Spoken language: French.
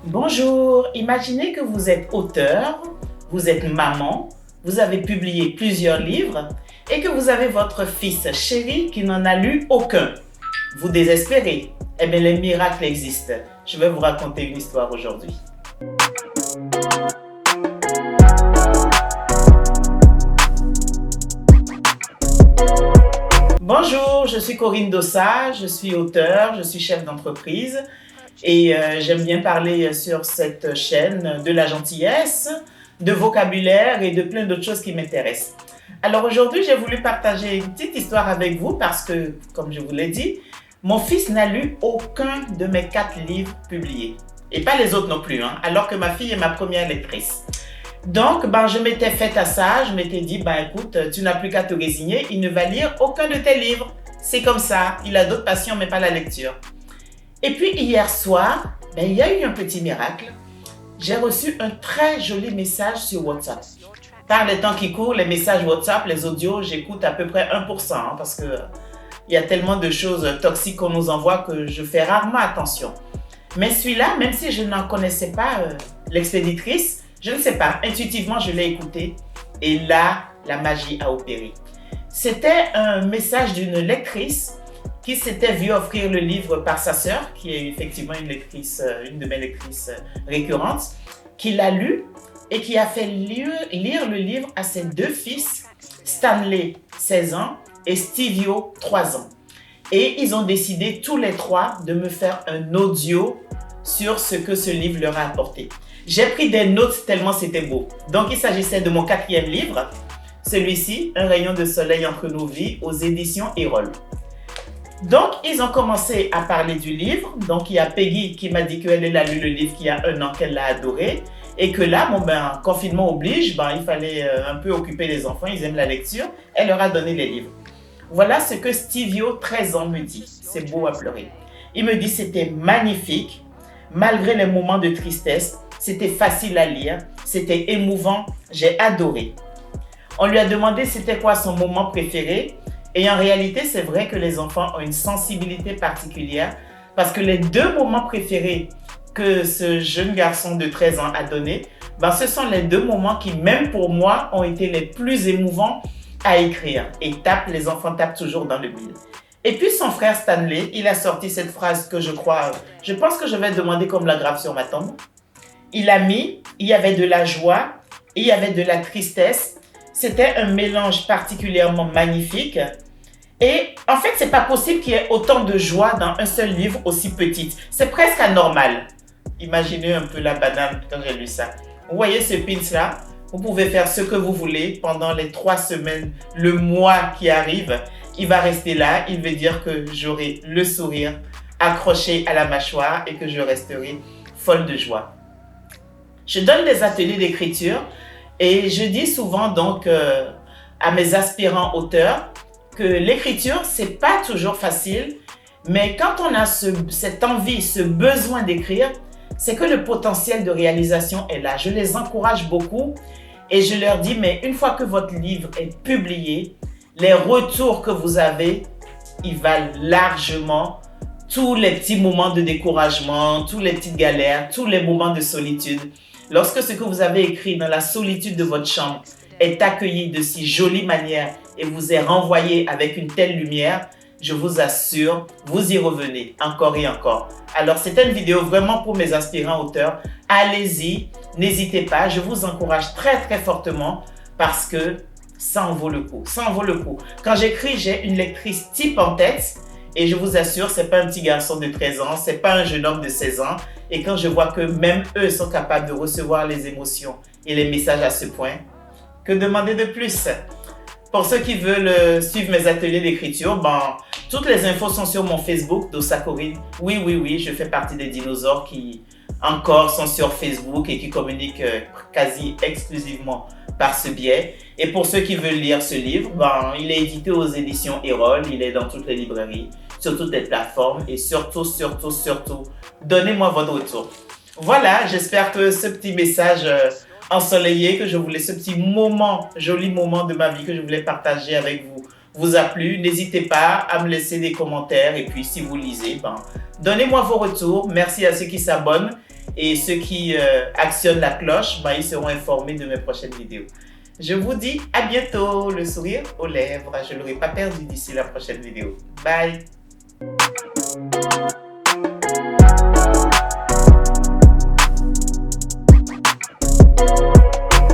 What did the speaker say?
Bonjour, imaginez que vous êtes auteur, vous êtes maman, vous avez publié plusieurs livres et que vous avez votre fils chéri qui n'en a lu aucun. Vous désespérez? Eh bien, les miracles existent. Je vais vous raconter une histoire aujourd'hui. Bonjour, je suis Corinne Dossa, je suis auteure, je suis chef d'entreprise et j'aime bien parler sur cette chaîne de la gentillesse, de vocabulaire et de plein d'autres choses qui m'intéressent. Alors aujourd'hui, j'ai voulu partager une petite histoire avec vous parce que, comme je vous l'ai dit, mon fils n'a lu aucun de mes 4 livres publiés. Et pas les autres non plus, alors que ma fille est ma première lectrice. Donc, je m'étais faite à ça, je m'étais dit, écoute, tu n'as plus qu'à te résigner, il ne va lire aucun de tes livres. C'est comme ça, il a d'autres passions, mais pas la lecture. Et puis, hier soir, il y a eu un petit miracle. J'ai reçu un très joli message sur WhatsApp. Par les temps qui courent, les messages WhatsApp, les audios, j'écoute à peu près 1%, parce que il y a tellement de choses toxiques qu'on nous envoie que je fais rarement attention. Mais celui-là, même si je n'en connaissais pas l'expéditrice, je ne sais pas, intuitivement, je l'ai écouté et là, la magie a opéré. C'était un message d'une lectrice qui s'était vue offrir le livre par sa sœur, qui est effectivement une de mes lectrices récurrentes, qui l'a lu et qui a fait lire le livre à ses 2 fils, Stanley, 16 ans, et Stevio, 3 ans. Et ils ont décidé tous les 3 de me faire un audio sur ce que ce livre leur a apporté. J'ai pris des notes tellement c'était beau. Donc, il s'agissait de mon 4e livre, celui-ci, Un rayon de soleil entre nos vies, aux éditions Erol. Donc, ils ont commencé à parler du livre. Donc, il y a Peggy qui m'a dit qu'elle a lu le livre qu'il y a 1 an, qu'elle l'a adoré. Et que là, confinement oblige, il fallait un peu occuper les enfants, ils aiment la lecture. Elle leur a donné les livres. Voilà ce que Stevio, 13 ans, me dit. C'est beau à pleurer. Il me dit c'était magnifique, malgré les moments de tristesse. C'était facile à lire, c'était émouvant, j'ai adoré. On lui a demandé c'était quoi son moment préféré et en réalité, c'est vrai que les enfants ont une sensibilité particulière parce que les 2 moments préférés que ce jeune garçon de 13 ans a donné, ce sont les 2 moments qui, même pour moi, ont été les plus émouvants à écrire. Et les enfants tapent toujours dans le mille. Et puis son frère Stanley, il a sorti cette phrase que je pense que je vais demander comme la grave sur ma tombe. Il y avait de la joie, il y avait de la tristesse. C'était un mélange particulièrement magnifique. Et en fait, c'est pas possible qu'il y ait autant de joie dans un seul livre aussi petit. C'est presque anormal. Imaginez un peu la banane quand j'ai lu ça. Vous voyez ce pins-là? Vous pouvez faire ce que vous voulez pendant les 3 semaines, le mois qui arrive. Il va rester là. Il veut dire que j'aurai le sourire accroché à la mâchoire et que je resterai folle de joie. Je donne des ateliers d'écriture et je dis souvent donc à mes aspirants auteurs que l'écriture, c'est pas toujours facile, mais quand on a cette envie, ce besoin d'écrire, c'est que le potentiel de réalisation est là. Je les encourage beaucoup et je leur dis, mais une fois que votre livre est publié, les retours que vous avez, ils valent largement tous les petits moments de découragement, toutes les petites galères, tous les moments de solitude. Lorsque ce que vous avez écrit dans la solitude de votre chambre est accueilli de si jolie manière et vous est renvoyé avec une telle lumière, je vous assure, vous y revenez encore et encore. Alors, c'était une vidéo vraiment pour mes aspirants auteurs. Allez-y, n'hésitez pas, je vous encourage très très fortement parce que ça en vaut le coup. Ça en vaut le coup. Quand j'écris, j'ai une lectrice type en tête et je vous assure, c'est pas un petit garçon de 13 ans, c'est pas un jeune homme de 16 ans. Et quand je vois que même eux sont capables de recevoir les émotions et les messages à ce point, que demander de plus? Pour ceux qui veulent suivre mes ateliers d'écriture, toutes les infos sont sur mon Facebook, Dossa Corinne. Oui, je fais partie des dinosaures qui encore sont sur Facebook et qui communiquent quasi exclusivement par ce biais. Et pour ceux qui veulent lire ce livre, il est édité aux éditions Erol, il est dans toutes les librairies, sur toutes les plateformes et surtout, donnez-moi votre retour. Voilà, j'espère que ce petit message ensoleillé, que je voulais, ce petit moment, joli moment de ma vie que je voulais partager avec vous a plu. N'hésitez pas à me laisser des commentaires et puis si vous lisez, donnez-moi vos retours. Merci à ceux qui s'abonnent Et ceux qui actionnent la cloche, ils seront informés de mes prochaines vidéos. Je vous dis à bientôt, le sourire aux lèvres. Je ne l'aurai pas perdu d'ici la prochaine vidéo. Bye!